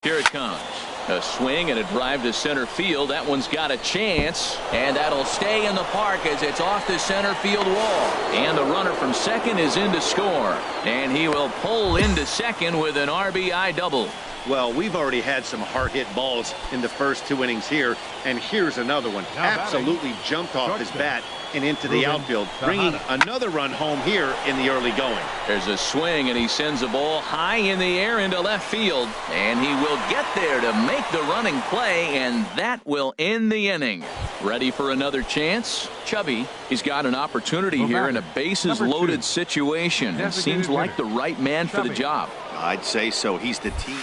Here it comes. A swing and a drive to center field. That one's got a chance, and that'll stay in the park as it's off the center field wall. And the runner from second is in to score. And he will pull into second with an RBI double. Well, we've already had some hard-hit balls in the first 2 innings here, and here's another one. Absolutely jumped off his bat and into the outfield, bringing another run home here in the early going. There's a swing, and he sends a ball high in the air into left field, and he will get there to make the running play, and that will end the inning. Ready for another chance? Chubby, he's got an opportunity here in a bases-loaded situation, and seems like the right man for the job. I'd say so. He's the team.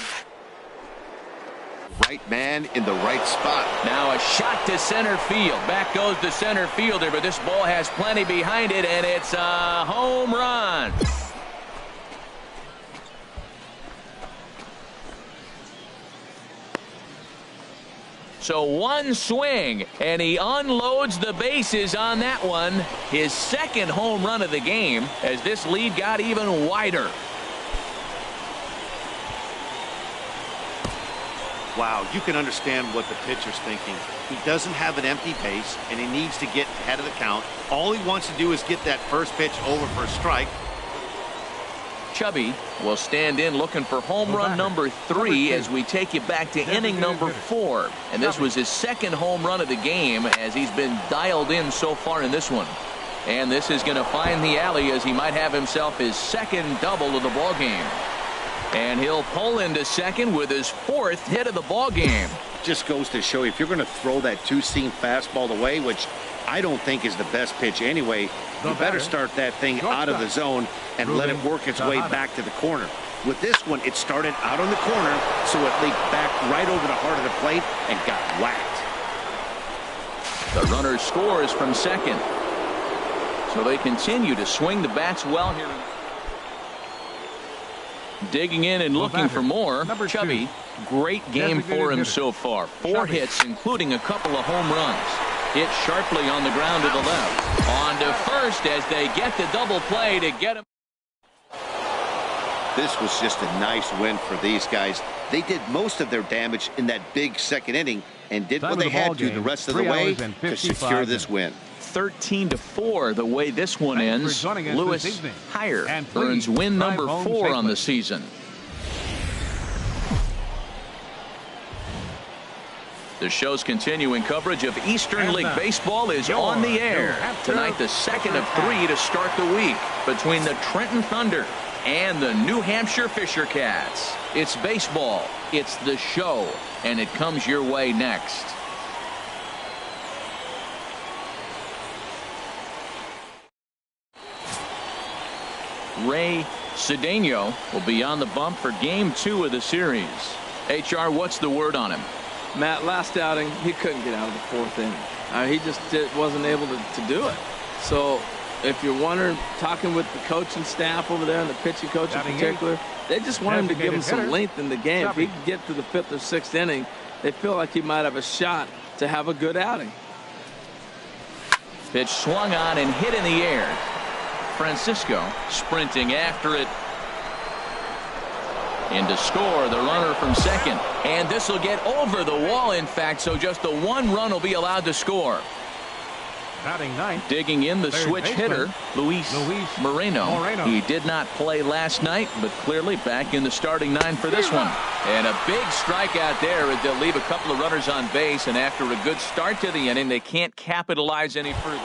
Right man in the right spot. Now a shot to center field. Back goes the center fielder, but this ball has plenty behind it, and it's a home run. So one swing, and he unloads the bases on that one. His second home run of the game as this lead got even wider. Wow, you can understand what the pitcher's thinking. He doesn't have an empty base, and he needs to get ahead of the count. All he wants to do is get that first pitch over for a strike. Chubby will stand in looking for home run number 3 as we take you back to inning number 4. And this was his second home run of the game as he's been dialed in so far in this one. And this is going to find the alley as he might have himself his second double of the ball game. And he'll pull into second with his 4th hit of the ball game. Just goes to show you, if you're going to throw that two-seam fastball away, which I don't think is the best pitch anyway, you better start that thing out of the zone and let it work its way back to the corner. With this one, it started out on the corner, so it leaked back right over the heart of the plate and got whacked. The runner scores from second. So they continue to swing the bats well here. Digging in and looking for more. Chubby, great game for him so far. 4 hits, including a couple of home runs. Hit sharply on the ground to the left. On to first as they get the double play to get him. This was just a nice win for these guys. They did most of their damage in that big second inning and did what they had to the rest of the way to secure this win. 13-4 the way this one ends. Lewis Hire earns win number 4 on the season. The show's continuing coverage of Eastern League Baseball is on the air. Tonight, the second of 3 to start the week between the Trenton Thunder and the New Hampshire Fisher Cats. It's baseball, it's the show, and it comes your way next. Ray Cedeno will be on the bump for game 2 of the series. HR, what's the word on him? Matt, last outing, he couldn't get out of the 4th inning. He just wasn't able to do it. So if you're wondering, talking with the coaching staff over there and the pitching coach in particular, they just want him to give him some length in the game. If he can get to the 5th or 6th inning, they feel like he might have a shot to have a good outing. Pitch swung on and hit in the air. Francisco sprinting after it. In to score, the runner from second. And this will get over the wall, in fact, so just the 1 run will be allowed to score. Digging in the switch hitter, Luis Moreno. He did not play last night, but clearly back in the starting 9 for this one. And a big strikeout there as they'll leave a couple of runners on base, and after a good start to the inning, they can't capitalize any further.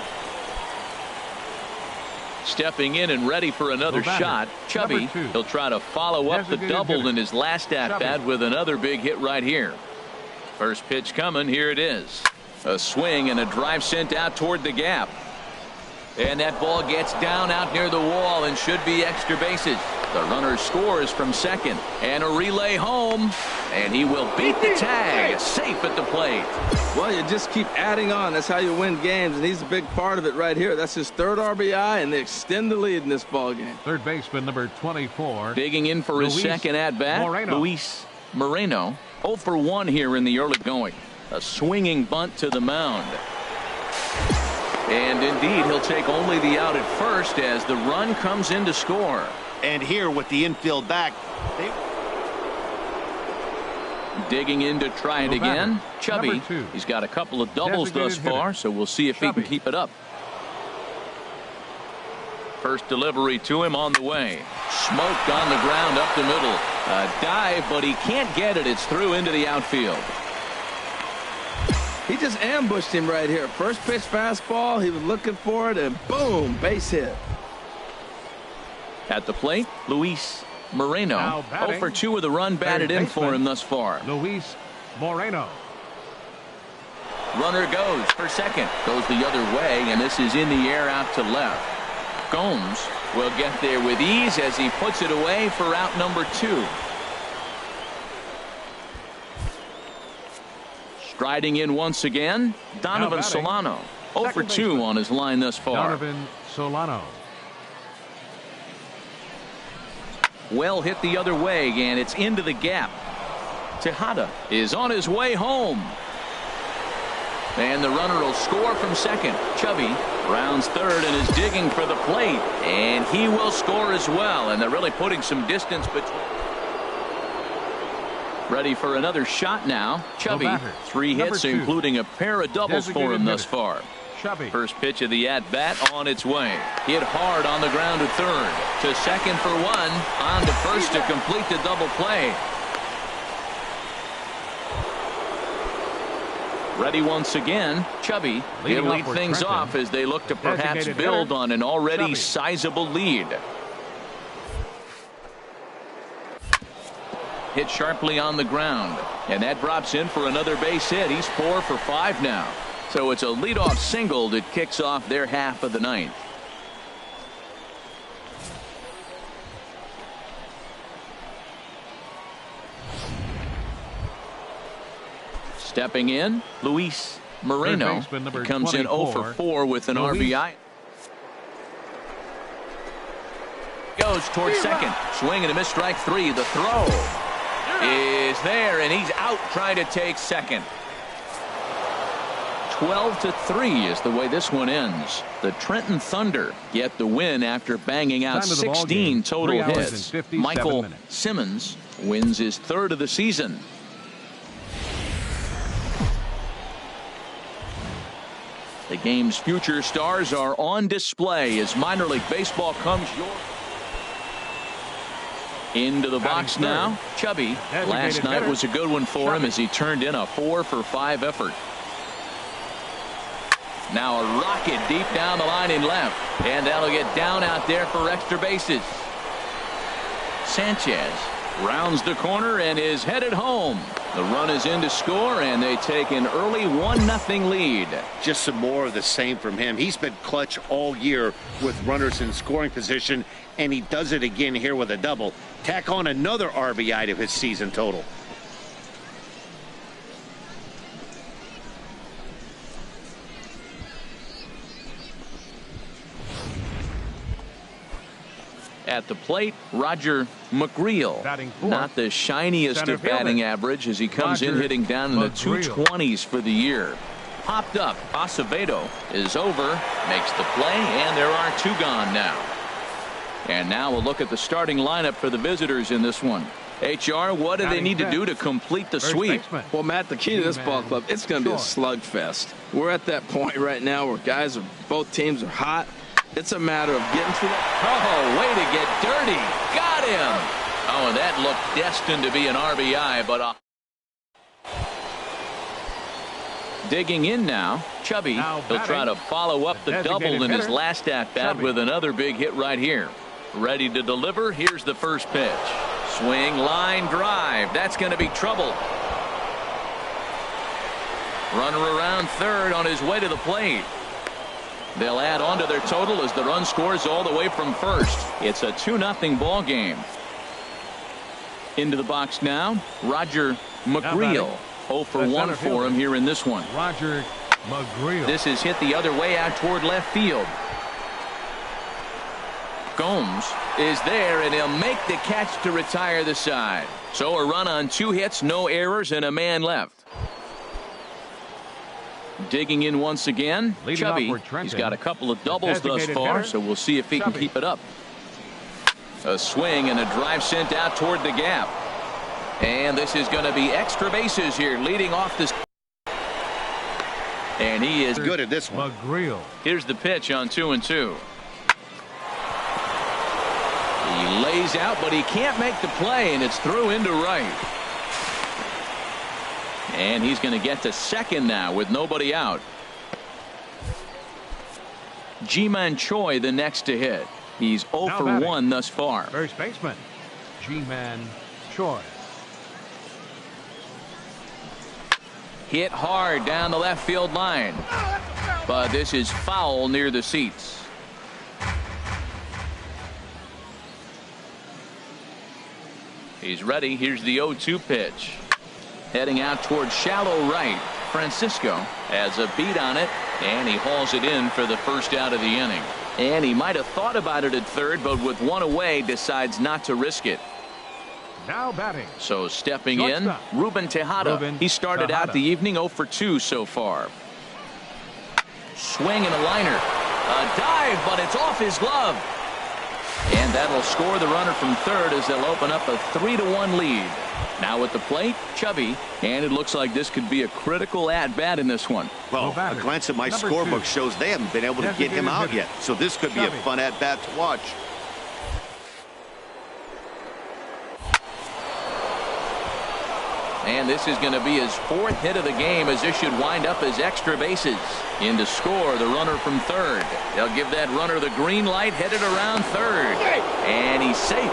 Stepping in and ready for another shot, Chubby. He'll try to follow up the double in his last at-bat with another big hit right here. First pitch coming, here it is. A swing and a drive sent out toward the gap. And that ball gets down out near the wall and should be extra bases. The runner scores from second. And a relay home. And he will beat the tag. Safe at the plate. Well, you just keep adding on. That's how you win games. And he's a big part of it right here. That's his 3rd RBI, and they extend the lead in this ball game. Third baseman number 24. Digging in for his second at-bat, Luis Moreno. 0 for 1 here in the early going. A swinging bunt to the mound. And indeed, he'll take only the out at first as the run comes in to score. And here with the infield back, Digging in to try it again. Chubby. He's got a couple of doubles thus far, so we'll see if he can keep it up. First delivery to him on the way. Smoked on the ground up the middle. A dive, but he can't get it. It's through into the outfield. He just ambushed him right here. First pitch fastball. He was looking for it, and boom, base hit. At the plate, Luis Moreno. 0 for 2 with a run batted in for him thus far. Luis Moreno. Runner goes for second. Goes the other way, and this is in the air out to left. Gomes will get there with ease as he puts it away for out number 2. Striding in once again, Donovan Solano. 0 for 2 on his line thus far. Donovan Solano. Well hit the other way, and it's into the gap. Tejada is on his way home. And the runner will score from second. Chubby rounds third and is digging for the plate. And he will score as well. And they're really putting some distance between. Ready for another shot now. Chubby, 3 hits, including a pair of doubles for him thus far. Chubby. First pitch of the at-bat on its way. Hit hard on the ground to third. To second for 1. On to first to complete the double play. Ready once again. Chubby. He'll lead things off as they look to perhaps build on an already sizable lead. Hit sharply on the ground, and that drops in for another base hit. He's 4 for 5 now. So it's a leadoff single that kicks off their half of the ninth. Stepping in, Luis Moreno. He comes in 0 for 4 with an RBI. Goes towards second. Swing and a miss, strike 3. The throw is there, and he's out trying to take second. 12-3 is the way this one ends. The Trenton Thunder get the win after banging out 16 total hits. Michael Simmons wins his 3rd of the season. The game's future stars are on display as minor league baseball comes into the box now. Chubby, last night was a good one for him as he turned in a 4 for 5 effort. Now a rocket deep down the line in left, and that'll get down out there for extra bases. Sanchez rounds the corner and is headed home. The run is in to score, and they take an early 1-0 lead. Just some more of the same from him. He's been clutch all year with runners in scoring position, and he does it again here with a double. Tack on another RBI to his season total. At the plate, Roger McGreal. Not the shiniest of batting average as he comes in hitting down in the 220s for the year. Popped up. Acevedo is over, makes the play, and there are 2 gone now. And now we'll look at the starting lineup for the visitors in this one. HR, what do they need to do to complete the sweep? Well, Matt, the key to this ball club, it's going to be a slugfest. We're at that point right now where both teams are hot. It's a matter of getting through that. Oh, way to get dirty. Got him. Oh, and that looked destined to be an RBI, but digging in now, Chubby. He'll try to follow up the double in his last at-bat with another big hit right here. Ready to deliver. Here's the first pitch. Swing, line drive. That's going to be trouble. Runner around third on his way to the plate. They'll add on to their total as the run scores all the way from first. It's a 2-0 ball game. Into the box now, Roger McGreal. 0 for 1 for him here in this one. Roger McGreal. This is hit the other way out toward left field. Gomes is there, and he'll make the catch to retire the side. So a run on 2 hits, no errors, and a man left. Digging in once again, Chubby. He's got a couple of doubles thus far, so we'll see if he can keep it up. A swing and a drive sent out toward the gap. And this is going to be extra bases here, leading off this. And he is good at this one. McGreal. Here's the pitch on 2-2. He lays out, but he can't make the play, and it's through into right. And he's going to get to second now with nobody out. Ji-Man Choi the next to hit. He's 0 Now for batting. 1 thus far. First baseman, Ji-Man Choi. Hit hard down the left field line. But this is foul near the seats. He's ready. Here's the 0-2 pitch. Heading out towards shallow right. Francisco has a beat on it, and he hauls it in for the first out of the inning. And he might have thought about it at third, but with one away, decides not to risk it. Now batting. So stepping Shortstop. in, Ruben Tejada. Ruben He started out Tejada. the evening 0 for 2 so far. Swing and a liner. A dive, but it's off his glove. And that'll score the runner from third as they'll open up a 3-1 lead. Now at the plate, Chubby, and it looks like this could be a critical at-bat in this one. Well, a glance at my scorebook shows they haven't been able to get him out yet, so this could be a fun at-bat to watch. And this is going to be his 4th hit of the game, as this should wind up as extra bases. In to score the runner from third. They'll give that runner the green light, headed around third. And he's safe.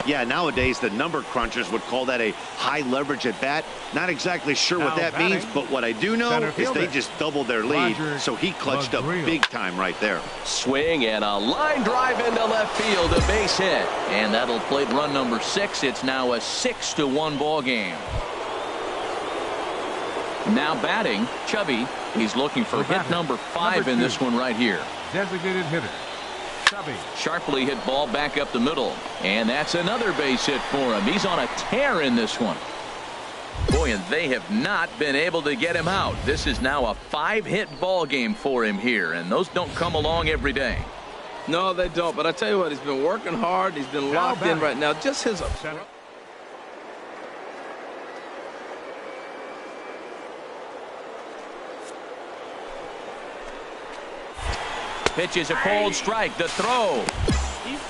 Yeah, nowadays the number crunchers would call that a high leverage at bat. Not exactly sure what Now that means, batting, but what I do know center is fielder, they just doubled their lead, Roger so he clutched up McGreal. big time right there. Swing and a line drive into left field, a base hit. And that'll plate run number 6. It's now a 6-1 ball game. Now batting, Chubby. He's looking for hit number 5 in this one right here. Designated hitter, Chubby. Sharply hit ball back up the middle. And that's another base hit for him. He's on a tear in this one. Boy, and they have not been able to get him out. This is now a 5-hit ball game for him here, and those don't come along every day. No, they don't. But I tell you what, he's been working hard. He's been Now locked in batting. right now. Just his. Center. Pitch is a cold strike. The throw.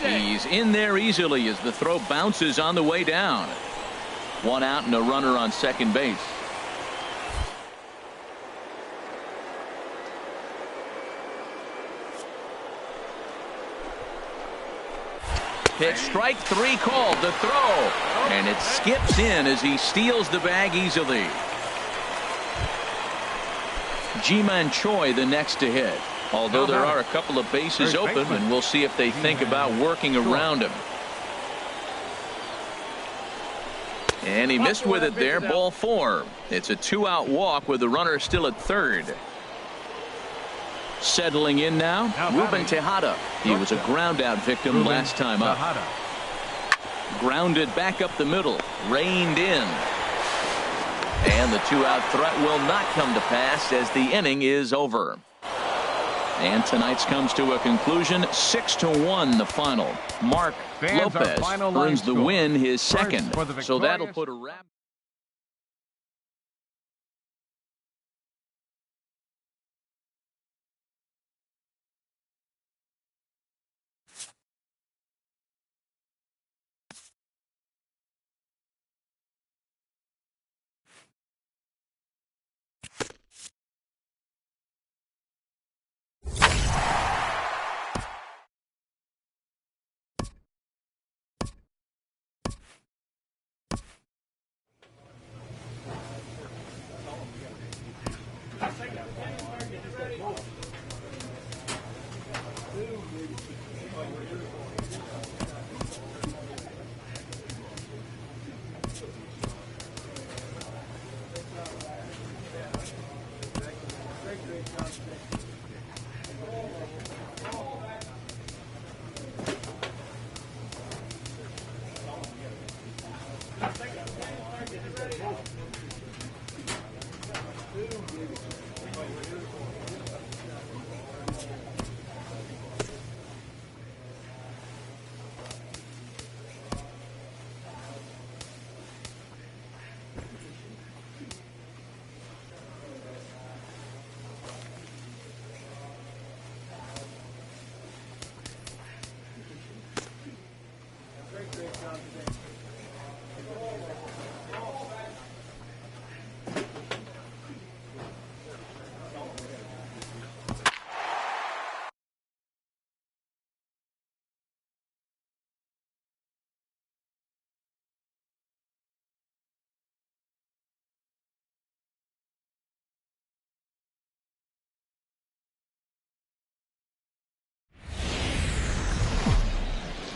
He's in there easily as the throw bounces on the way down. 1 out and a runner on second base. Pitch strike 3 called. The throw. And it skips in as he steals the bag easily. Ji-Man Choi the next to hit. Although there are a couple of bases open, and we'll see if they think about working around him. And he missed with it there. Ball 4. It's a 2-out walk with the runner still at third. Settling in now, Ruben Tejada. He was a ground out victim last time up. Grounded back up the middle. Reined in. And the 2-out threat will not come to pass as the inning is over. And tonight's comes to a conclusion. 6-1 the final. Mark Lopez earns the win, his second. So that'll put a wrap.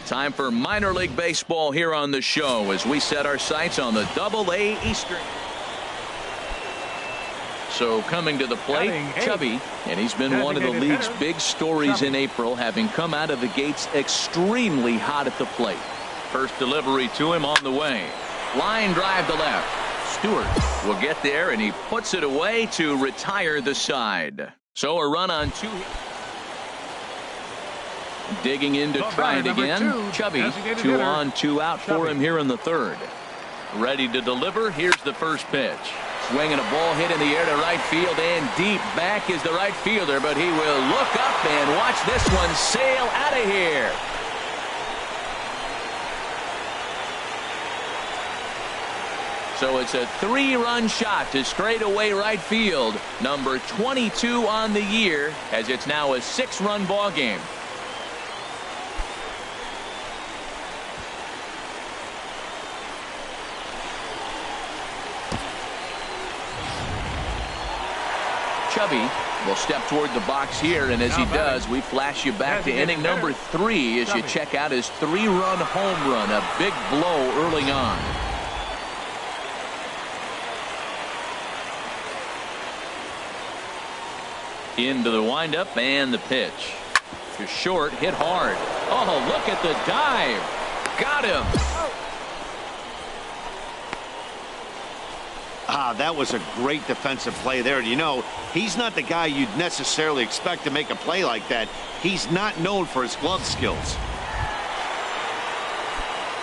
Time for minor league baseball here on the show as we set our sights on the Double-A Eastern. So coming to the plate, Chubby, and he's been one of the league's big stories in April, having come out of the gates extremely hot at the plate. First delivery to him on the way. Line drive to left. Stewart will get there, and he puts it away to retire the side. So a run on 2. Digging in to try it again. Chubby, 2 on, 2 out for him here in the third. Ready to deliver. Here's the first pitch. Swinging a ball hit in the air to right field, and deep back is the right fielder, but he will look up and watch this one sail out of here. So it's a 3-run shot to straightaway right field, number 22 on the year, as it's now a 6-run ball game. Chubby will step toward the box here, and as he does, we flash you back to inning number 3 as you check out his 3-run home run, a big blow early on. Into the windup and the pitch. To short, hit hard. Oh, look at the dive. Got him. That was a great defensive play there. You know, he's not the guy you'd necessarily expect to make a play like that. He's not known for his glove skills.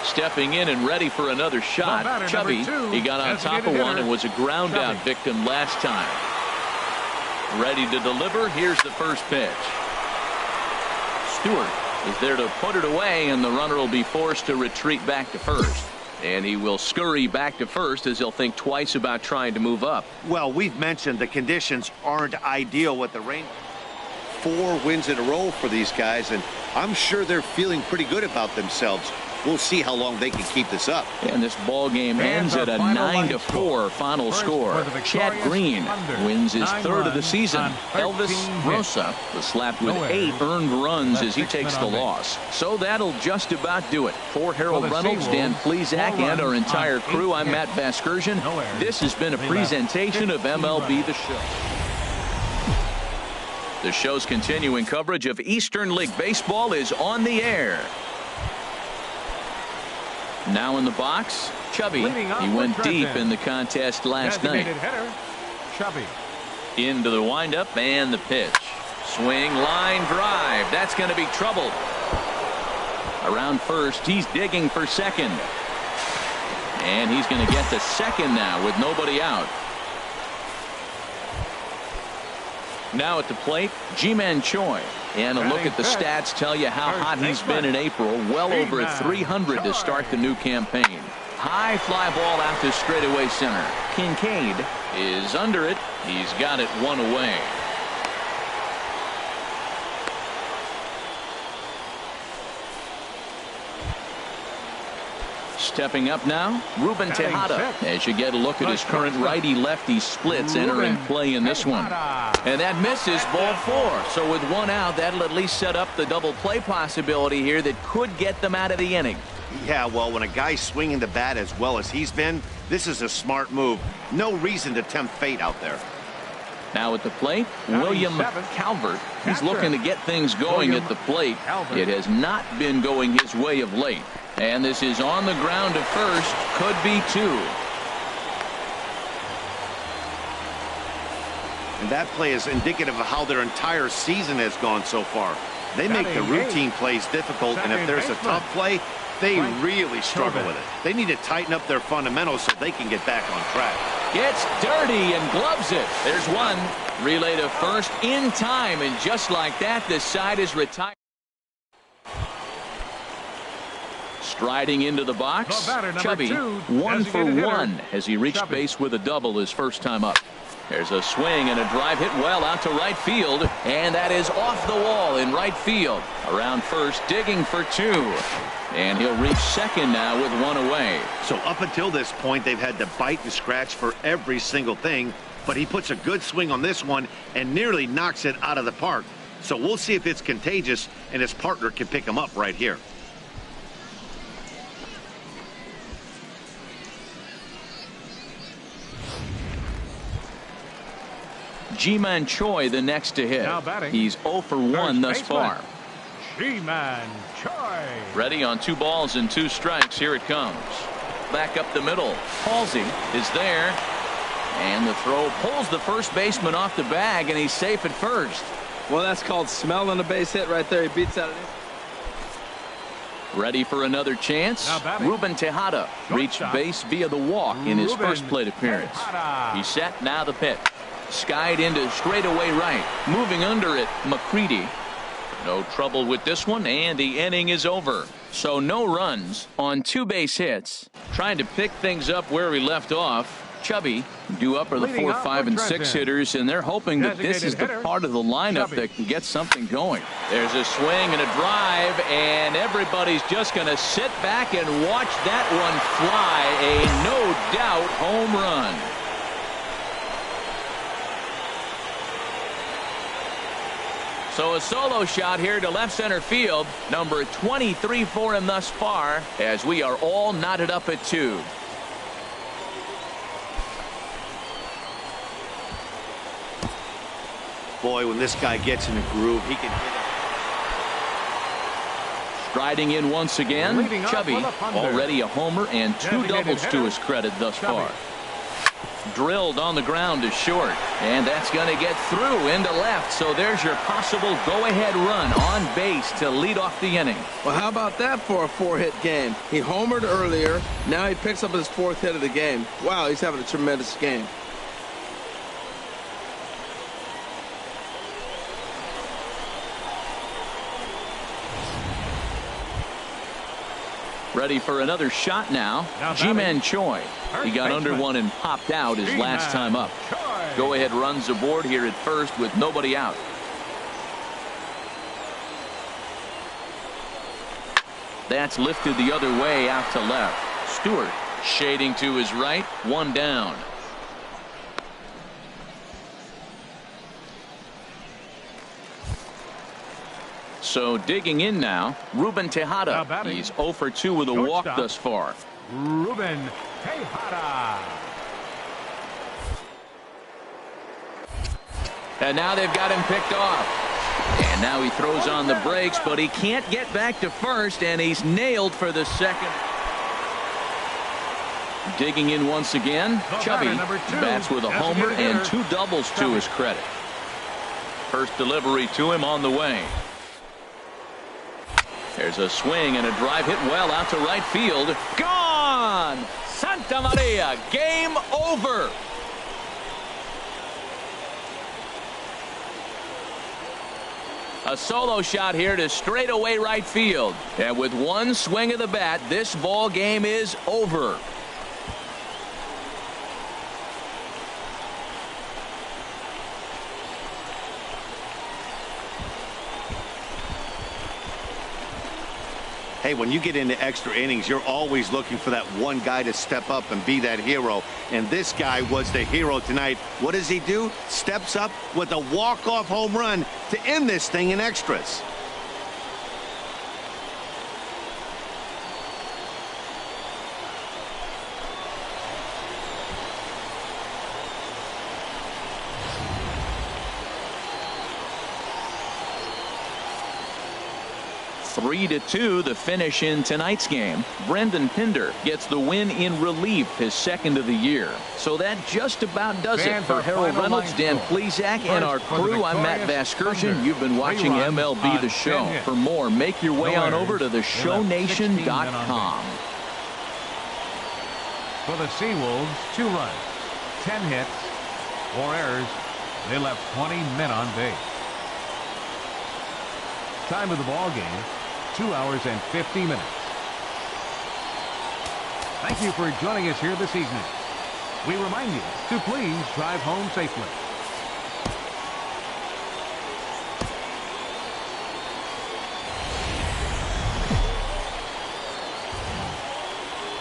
Stepping in and ready for another shot. Chubby, he got on top of one and was a ground out victim last time. Ready to deliver. Here's the first pitch. Stewart is there to put it away, and the runner will be forced to retreat back to first. And he will scurry back to first as he'll think twice about trying to move up. Well, we've mentioned the conditions aren't ideal with the rain. 4 wins in a row for these guys, and I'm sure they're feeling pretty good about themselves. We'll see how long they can keep this up. And this ball game ends at a 9-4 final score. Chad Green wins his 3rd of the season. Elvis Rosa was slapped with 8 earned runs as he takes the loss. So that'll just about do it. For Harold Reynolds, Dan Plesac, and our entire crew, I'm Matt Vasgersian. This has been a presentation of MLB The Show. The show's continuing coverage of Eastern League Baseball is on the air. Now in the box, Chubby. He went deep in the contest last night. Chubby. Into the windup and the pitch. Swing, line drive. That's going to be trouble. Around first, he's digging for second. And he's going to get to second now with nobody out. Now at the plate, Ji-Man Choi. And a look at the stats tell you how hot he's been in April. Well over 300 to start the new campaign. High fly ball out to straightaway center. Kincaid is under it. He's got it 1 away. Stepping up now, Ruben Tejada, as you get a look at his current righty-lefty splits entering play in this one. And that misses, ball 4. So with 1 out, that'll at least set up the double play possibility here that could get them out of the inning. Yeah, well, when a guy's swinging the bat as well as he's been, this is a smart move. No reason to tempt fate out there. Now at the plate, William Calvert. He's looking to get things going at the plate. It has not been going his way of late. And this is on the ground to first. Could be 2. And that play is indicative of how their entire season has gone so far. They make the routine plays difficult, and if there's a tough play, they really struggle with it. They need to tighten up their fundamentals so they can get back on track. Gets dirty and gloves it. There's 1. Relay to first in time, and just like that, the side is retired. Striding into the box, Chubby, 1 for 1 as he reached base with a double his first time up. There's a swing and a drive hit well out to right field, and that is off the wall in right field. Around first, digging for 2. And he'll reach second now with 1 away. So up until this point, they've had to bite and scratch for every single thing, but he puts a good swing on this one and nearly knocks it out of the park. So we'll see if it's contagious and his partner can pick him up right here. Ji-Man Choi the next to hit. He's 0 for 1 thus far. Ji-Man Choi. Ready on 2 balls and 2 strikes. Here it comes. Back up the middle. Halsey is there. And the throw pulls the first baseman off the bag, and he's safe at first. Well, that's called smelling a base hit right there. He beats out of it. Ready for another chance. Ruben Tejada reached base via the walk in his first plate appearance. He's set. Now the pitch. Skied into straightaway right. Moving under it, McCready. No trouble with this one, and the inning is over. So no runs on 2 base hits. Trying to pick things up where we left off. Chubby due up are the 4, 5, and 6 hitters, and they're hoping that this is the part of the lineup that can get something going. There's a swing and a drive, and everybody's just going to sit back and watch that one fly. A no-doubt home run. So a solo shot here to left center field. Number 23 for him thus far, as we are all knotted up at 2. Boy, when this guy gets in a groove, he can hit it. Striding in once again, Chubby, already a homer and 2 doubles to his credit thus far. Drilled on the ground to short, and that's going to get through into left. So there's your possible go-ahead run on base to lead off the inning. Well, how about that for a 4-hit game? He homered earlier. Now he picks up his 4th hit of the game. Wow, he's having a tremendous game. Ready for another shot now. Ji-Man Choi. He got under one and popped out his last time up. Go ahead runs aboard here at first with nobody out. That's lifted the other way out to left. Stewart shading to his right. 1 down. So digging in now, Ruben Tejada. He's 0 for 2 with a walk thus far. Ruben Tejada. And now they've got him picked off. And now he throws on the brakes, but he can't get back to first, and he's nailed for the second. Digging in once again, Chubby bats with a homer and 2 doubles to his credit. First delivery to him on the way. There's a swing and a drive hit well out to right field. Gone! Santa Maria, game over. A solo shot here to straightaway right field. And with 1 swing of the bat, this ball game is over. Hey, when you get into extra innings, you're always looking for that one guy to step up and be that hero. And this guy was the hero tonight. What does he do? Steps up with a walk-off home run to end this thing in extras. Three to 2 the finish in tonight's game. Brendan Pinder gets the win in relief, his 2nd of the year. So that just about does it for Harold Reynolds, Dan Plesac, and our crew. I'm Matt Vasgersian. You've been watching MLB The Show. For more, make your way on over to theshownation.com. For the Seawolves, 2 runs, 10 hits, 4 errors. They left 20 men on base. Time of the ball game, 2 hours and 50 minutes. Thank you for joining us here this evening. We remind you to please drive home safely.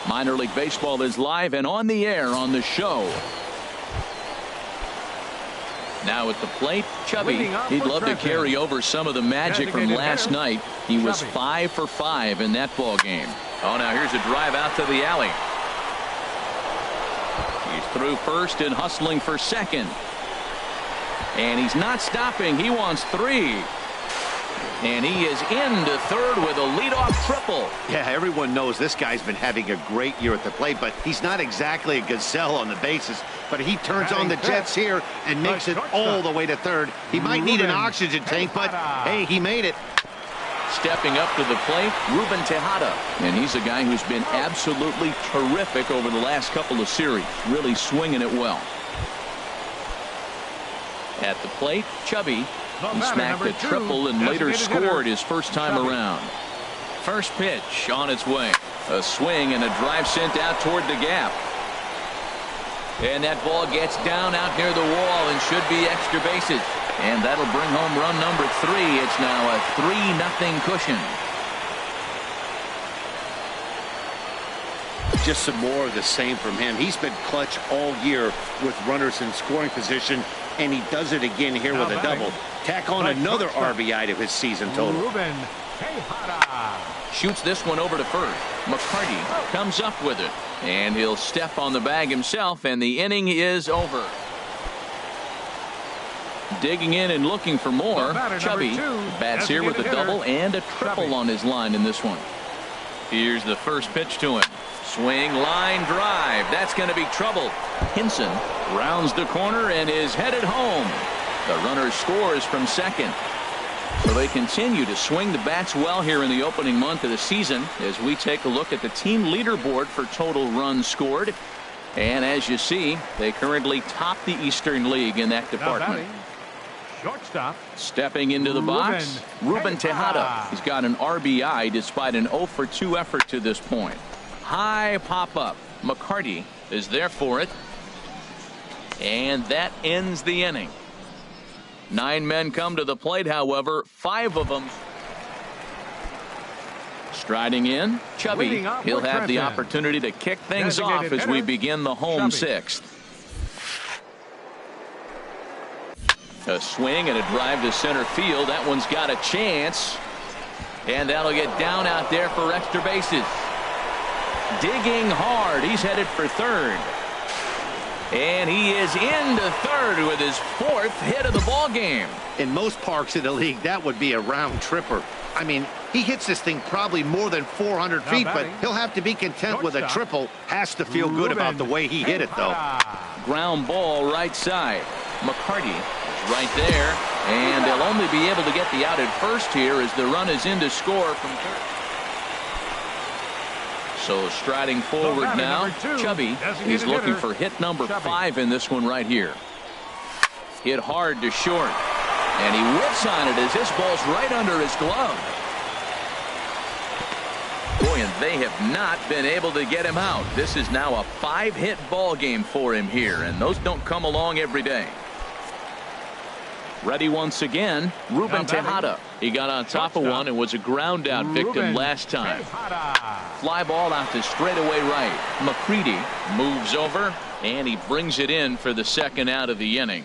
Minor League Baseball is live and on the air on the show. Now at the plate, Chubby. He'd love to carry over some of the magic from last night. He was 5 for 5 in that ball game. Oh, now here's a drive out to the alley. He's through first and hustling for second. And he's not stopping. He wants 3. And he is into third with a leadoff triple. Yeah, everyone knows this guy's been having a great year at the plate, but he's not exactly a gazelle on the bases. But he turns on the jets here and makes it all the way to third. He might need an oxygen tank, but hey, he made it. Stepping up to the plate, Ruben Tejada. And he's a guy who's been absolutely terrific over the last couple of series. Really swinging it well. At the plate, Chubby. He smacked a triple and later scored his first time around. First pitch on its way. A swing and a drive sent out toward the gap. And that ball gets down out near the wall and should be extra bases. And that'll bring home run number 3. It's now a 3-0 cushion. Just some more of the same from him. He's been clutch all year with runners in scoring position, and he does it again here with a double. Tack on another RBI to his season total. Ruben Tejada. Shoots this one over to first. McCarty comes up with it. And he'll step on the bag himself, and the inning is over. Digging in and looking for more. Chubby bats here with a double and a triple on his line in this one. Here's the first pitch to him. Swing, line drive. That's going to be trouble. Hinson rounds the corner and is headed home. The runner scores from second. So they continue to swing the bats well here in the opening month of the season as we take a look at the team leaderboard for total runs scored. And as you see, they currently top the Eastern League in that department. Shortstop. Stepping into the box, Ruben Tejada. He's got an RBI despite an 0-for-2 effort to this point. High pop-up. McCarty is there for it. And that ends the inning. 9 men come to the plate, however, 5 of them. Striding in, Chubby. He'll have the opportunity to kick things off as we begin the home 6th. A swing and a drive to center field. That one's got a chance. And that'll get down out there for extra bases. Digging hard. He's headed for third. And he is into third with his 4th hit of the ball game. In most parks in the league, that would be a round tripper. I mean, he hits this thing probably more than 400 feet, but he'll have to be content with a triple. Has to feel good about the way he hit it, though. Ground ball right side. McCarty is right there. And they'll only be able to get the out at first here as the run is in to score from third. So striding forward now, Chubby. He's looking for hit number 5 in this one right here. Hit hard to short. And he whips on it as this ball's right under his glove. Boy, and they have not been able to get him out. This is now a 5-hit ball game for him here, and those don't come along every day. Ready once again, Ruben Tejada. He got on top of one and was a ground out victim last time. Fly ball out to straightaway right. McCready moves over and he brings it in for the 2nd out of the inning.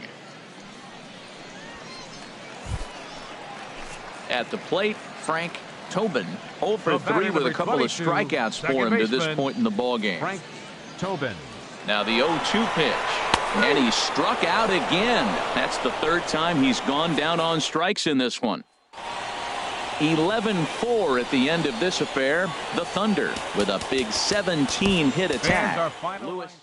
At the plate, Frank Tobin 0 for 3 with a couple of strikeouts for him to this point in the ball game. Frank Tobin. Now the 0-2 pitch. And he struck out again. That's the 3rd time he's gone down on strikes in this one. 11-4 at the end of this affair. The Thunder with a big 17-hit attack. Lewis.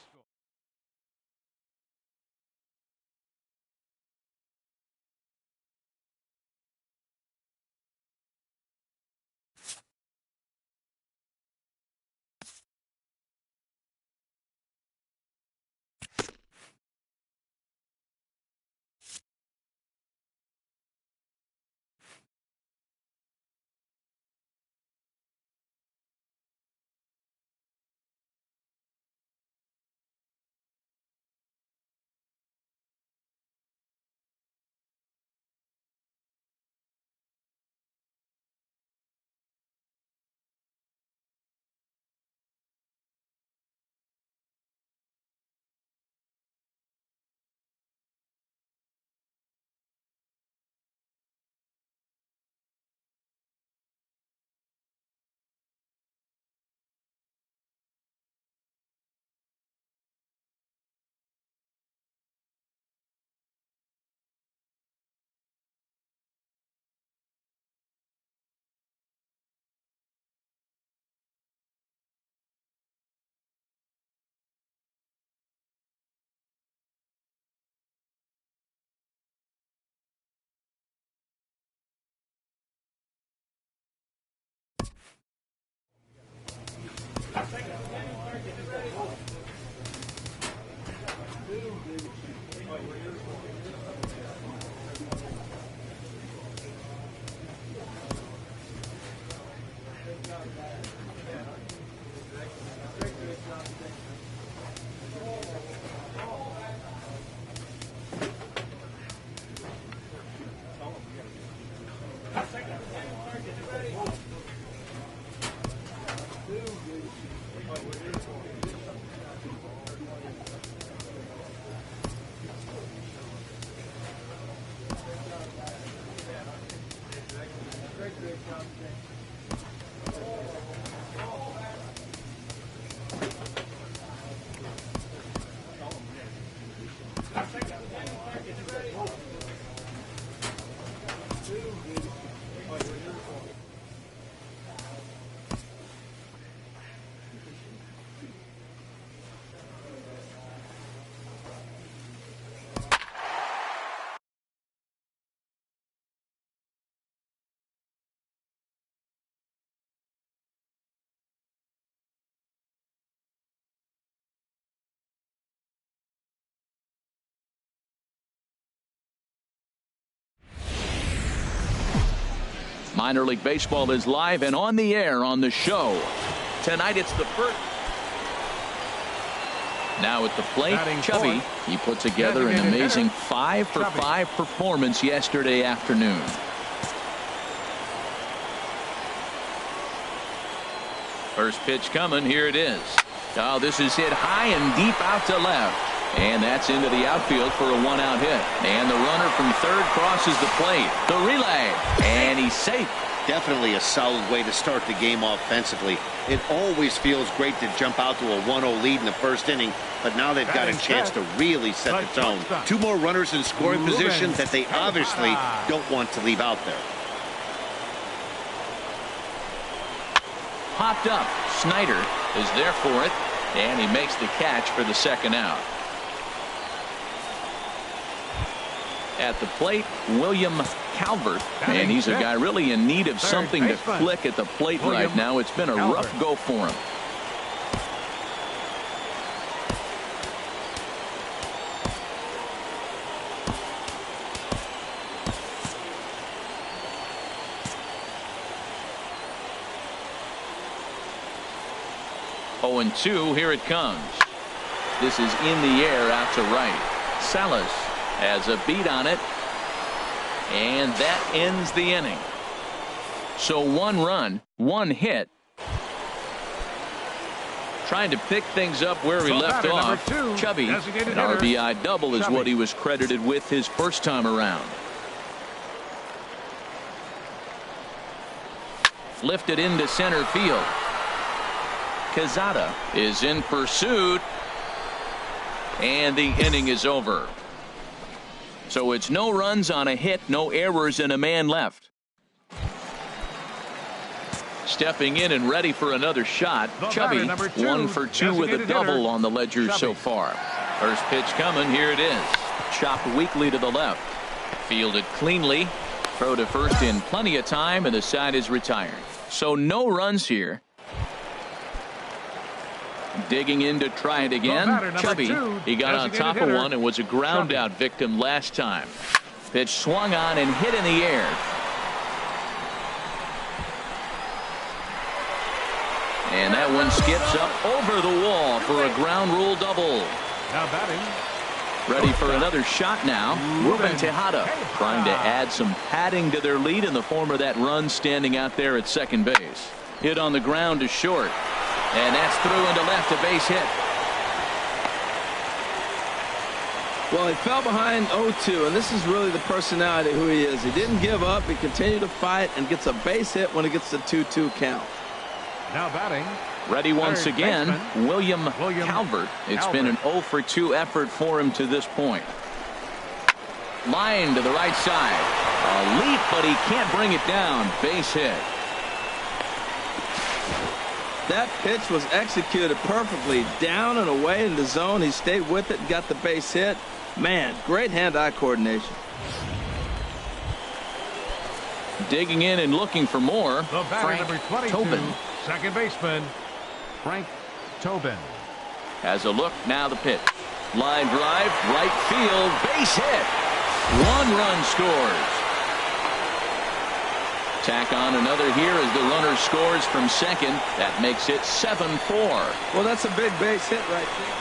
Minor League Baseball is live and on the air on the show. Tonight it's the first. Now at the plate, Chubby. He put together an amazing 5-for-5 performance yesterday afternoon. First pitch coming. Here it is. Oh, this is hit high and deep out to left. And that's into the outfield for a one-out hit. And the runner from third crosses the plate. The relay. And he's safe. Definitely a solid way to start the game offensively. It always feels great to jump out to a 1-0 lead in the first inning, but now they've got a chance to really set the tone. Two more runners in scoring position that they obviously don't want to leave out there. Popped up. Snyder is there for it, and he makes the catch for the second out. At the plate, William Calvert, and he's a guy really in need of something to click at the plate right now. It's been a rough go for him. Oh, and 2, here it comes. This is in the air out to right. Salas has a beat on it, and that ends the inning. So 1 run, 1 hit. Trying to pick things up where he left off. Chubby, an RBI double is what he was credited with his first time around. Lifted into center field. Quezada is in pursuit, and the inning is over. So it's no runs on a hit, no errors, and a man left. Stepping in and ready for another shot, Chubby, 1 for 2 with a double on the ledger so far. First pitch coming, here it is. Chopped weakly to the left. Fielded cleanly. Throw to first in plenty of time, and the side is retired. So no runs here. Digging in to try it again. Chubby, he got on top of one and was a ground out victim last time. Pitch swung on and hit in the air. And that one skips up over the wall for a ground rule double. Now batting. Ready for another shot now. Ruben Tejada trying to add some padding to their lead in the form of that run standing out there at second base. Hit on the ground to short. And that's through into left, a base hit. Well, he fell behind 0-2, and this is really the personality who he is. He didn't give up. He continued to fight and gets a base hit when it gets the 2-2 count. Now batting. Ready once again, William Calvert. It's been an 0 for 2 effort for him to this point. Line to the right side. A leap, but he can't bring it down. Base hit. That pitch was executed perfectly. Down and away in the zone. He stayed with it and got the base hit. Man, great hand-eye coordination. Digging in and looking for more. The batter, Frank number 22, Tobin. second baseman. Frank Tobin. Has a look, now the pitch. Line drive, right field, base hit. 1 run scores. Tack on another here as the runner scores from second. That makes it 7-4. Well, that's a big base hit right there.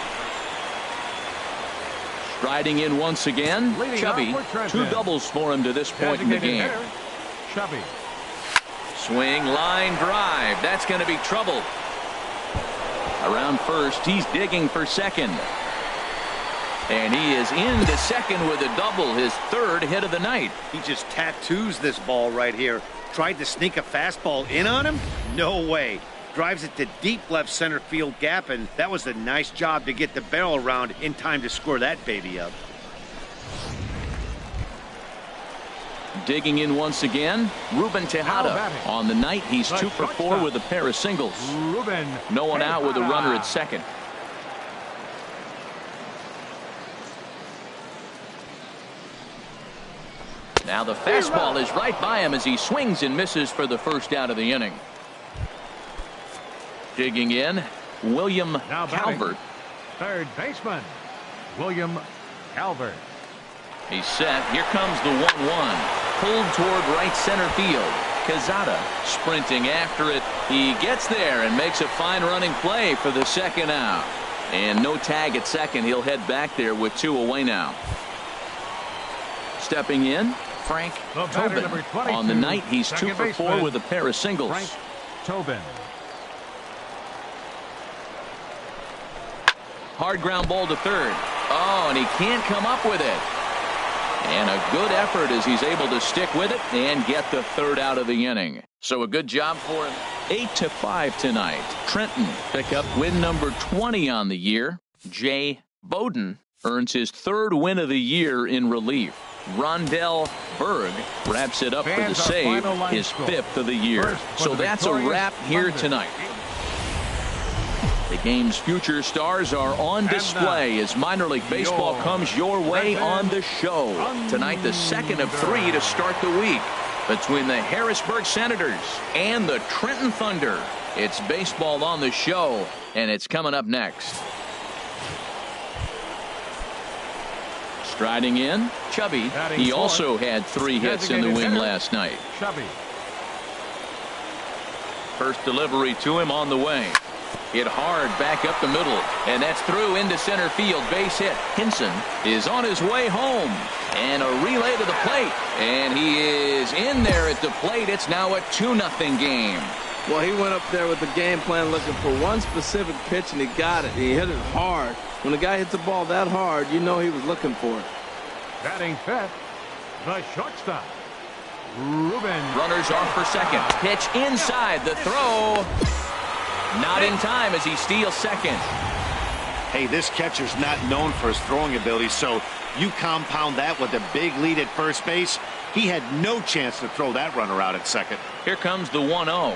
Striding in once again, Chubby. 2 doubles for him to this point in the game. Chubby. Swing, line drive. That's going to be trouble. Around first, he's digging for second. And he is into second with a double, his 3rd hit of the night. He just tattoos this ball right here. Tried to sneak a fastball in on him? No way. Drives it to deep left center field gap, and that was a nice job to get the barrel around in time to score that baby up. Digging in once again, Ruben Tejada. On the night, he's 2 for 4 with a pair of singles. No one out with a runner at second. Now the fastball is right by him as he swings and misses for the first out of the inning. Digging in, William Calvert. 3rd baseman, William Calvert. He's set. Here comes the 1-1. Pulled toward right center field. Quezada sprinting after it. He gets there and makes a fine running play for the second out. And no tag at second. He'll head back there with 2 away now. Stepping in, Frank Tobin. On the night, he's 2 for 4 with a pair of singles. Frank Tobin. Hard ground ball to third. Oh, and he can't come up with it. And a good effort as he's able to stick with it and get the 3rd out of the inning. So a good job for him. 8-5 tonight. Trenton pick up win number 20 on the year. Jay Bowden earns his 3rd win of the year in relief. Rondell Berg wraps it up for the save, his 5th of the year. So that's a wrap here tonight. The game's future stars are on display as minor league baseball comes your way on the show. Tonight, the 2nd of 3 to start the week between the Harrisburg Senators and the Trenton Thunder. It's baseball on the show, and it's coming up next. Striding in, Chubby. He also had 3 hits in the win last night. Chubby. First delivery to him on the way. Hit hard back up the middle, and that's through into center field. Base hit. Hinson is on his way home, and a relay to the plate, and he is in there at the plate. It's now a 2-0 game. Well, he went up there with the game plan looking for one specific pitch, and he got it. He hit it hard. When a guy hits the ball that hard, you know he was looking for it. Batting 5th, the shortstop, Ruben. Runners off for second. Pitch inside. The throw. Not in time as he steals second. Hey, this catcher's not known for his throwing ability, so you compound that with a big lead at first base. He had no chance to throw that runner out at second. Here comes the 1-0.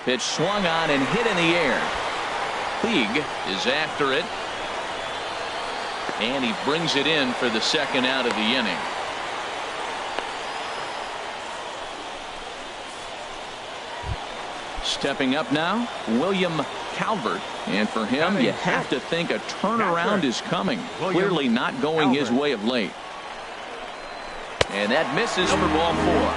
Pitch swung on and hit in the air. Puig is after it. And he brings it in for the 2nd out of the inning. Stepping up now, William Calvert. And for him, you have to think a turnaround is coming. Clearly not going his way of late. And that misses for ball 4.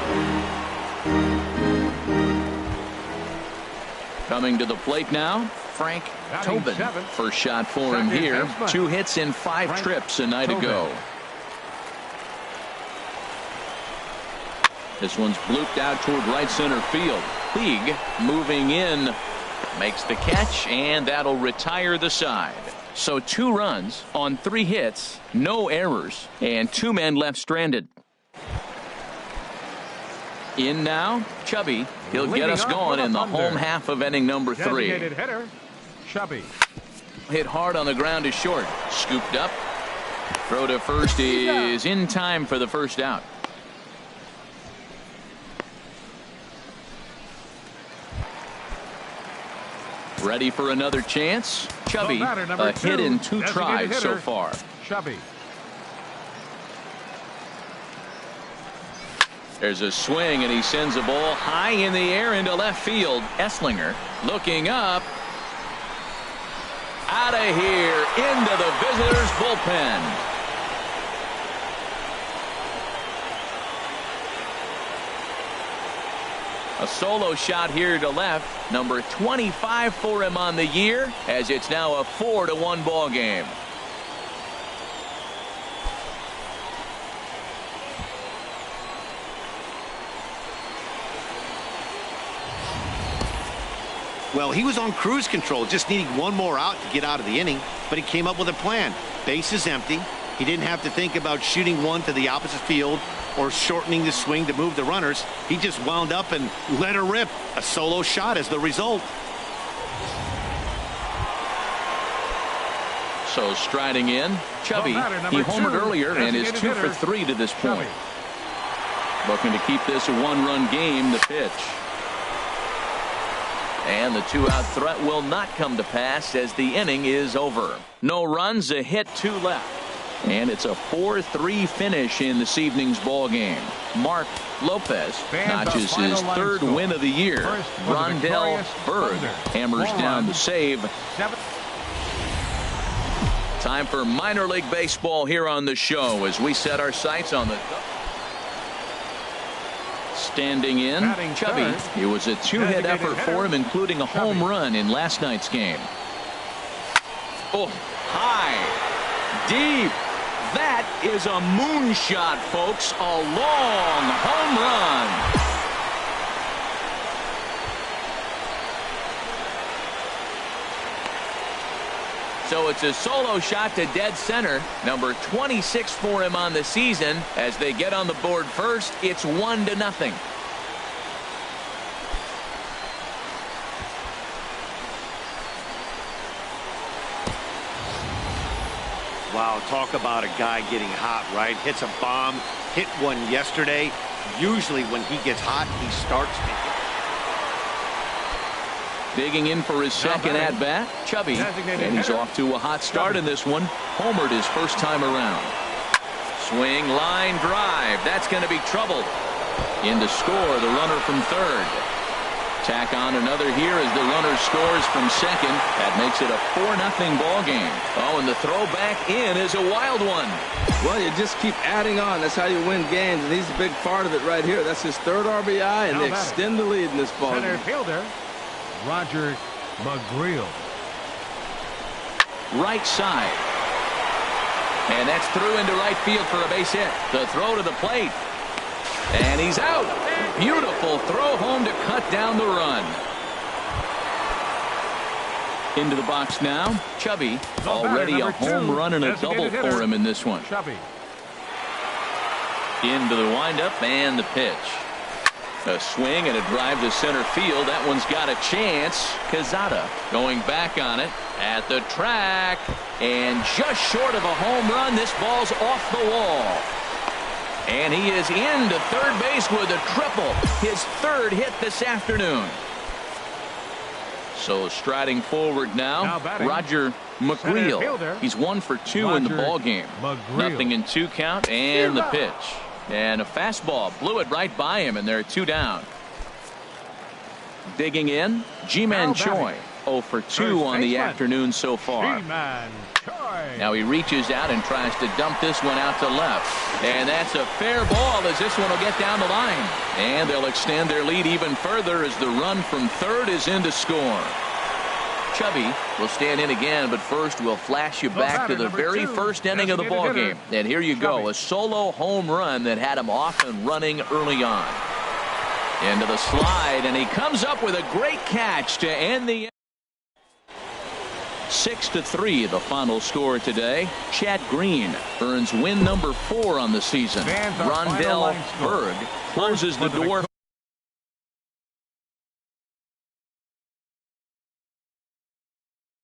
Coming to the plate now, Frank Tobin. First shot for him here. 2 hits in 5 trips a night ago. This one's blooped out toward right center field. Puig moving in, makes the catch, and that'll retire the side. So 2 runs on 3 hits, no errors, and 2 men left stranded. In now, Chubby. He'll get us going in the home half of inning number 3. Hitter, Chubby. Hit hard on the ground to short. Scooped up. Throw to first is in time for the 1st out. Ready for another chance. Chubby, a hit in 2 tries so far. Chubby. There's a swing, and he sends a ball high in the air into left field. Esslinger looking up, out of here into the visitors' bullpen. A solo shot here to left, number 25 for him on the year, as it's now a 4-1 ball game. Well, he was on cruise control, just needing one more out to get out of the inning, but he came up with a plan. Base is empty. He didn't have to think about shooting one to the opposite field or shortening the swing to move the runners. He just wound up and let her rip. A solo shot as the result. So striding in, Chubby. He homered earlier and is 2 for 3 to this point. Looking to keep this a one-run game. The pitch. And the 2-out threat will not come to pass as the inning is over. No runs, a hit, 2 left. And it's a 4-3 finish in this evening's ball game. Mark Lopez notches his 3rd win of the year. Rondell Berg hammers down the save. Time for minor league baseball here on the show as we set our sights on the... Standing in, Chubby. It was a 2-hit effort for him, including a home run in last night's game. Oh, high, deep. That is a moonshot, folks. A long home run. So it's a solo shot to dead center. Number 26 for him on the season. As they get on the board first, it's 1-0. Wow, talk about a guy getting hot, right? Hits a bomb, hit one yesterday. Usually when he gets hot, he starts to hit. Digging in for his second at-bat, Chubby. And he's off to a hot start in this one. Homered his first time around. Swing, line, drive. That's going to be trouble. In to score, the runner from third. Tack on another here as the runner scores from second. That makes it a 4-0 ball game. Oh, and the throw back in is a wild one. Well, you just keep adding on. That's how you win games, and he's a big part of it right here. That's his 3rd RBI, and they extend the lead in this ball game. Center fielder, Roger McGreal. Right side. And that's through into right field for a base hit. The throw to the plate. And he's out. Beautiful throw home to cut down the run. Into the box now, Chubby. Already a home run and a double for him in this one. Chubby. Into the windup and the pitch. A swing and a drive to center field. That one's got a chance. Quezada going back on it at the track. And just short of a home run, this ball's off the wall. And he is into third base with a triple. His 3rd hit this afternoon. So striding forward now Roger McGreal. He's 1 for 2 in the ball game. Nothing in 2 count and the pitch. And a fastball blew it right by him, and they're 2 down. Digging in, Ji-Man Choi. 0 for 2 on the afternoon so far. Now he reaches out and tries to dump this one out to left. And that's a fair ball as this one will get down the line. And they'll extend their lead even further as the run from third is in to score. Chubby will stand in again, but first we'll flash you back to the very first inning of the ball game. And here you go, a solo home run that had him off and running early on. Into the slide, and he comes up with a great catch to end the 6-3 the final score today. Chad Green earns win number 4 on the season. Rondell Berg closes the door.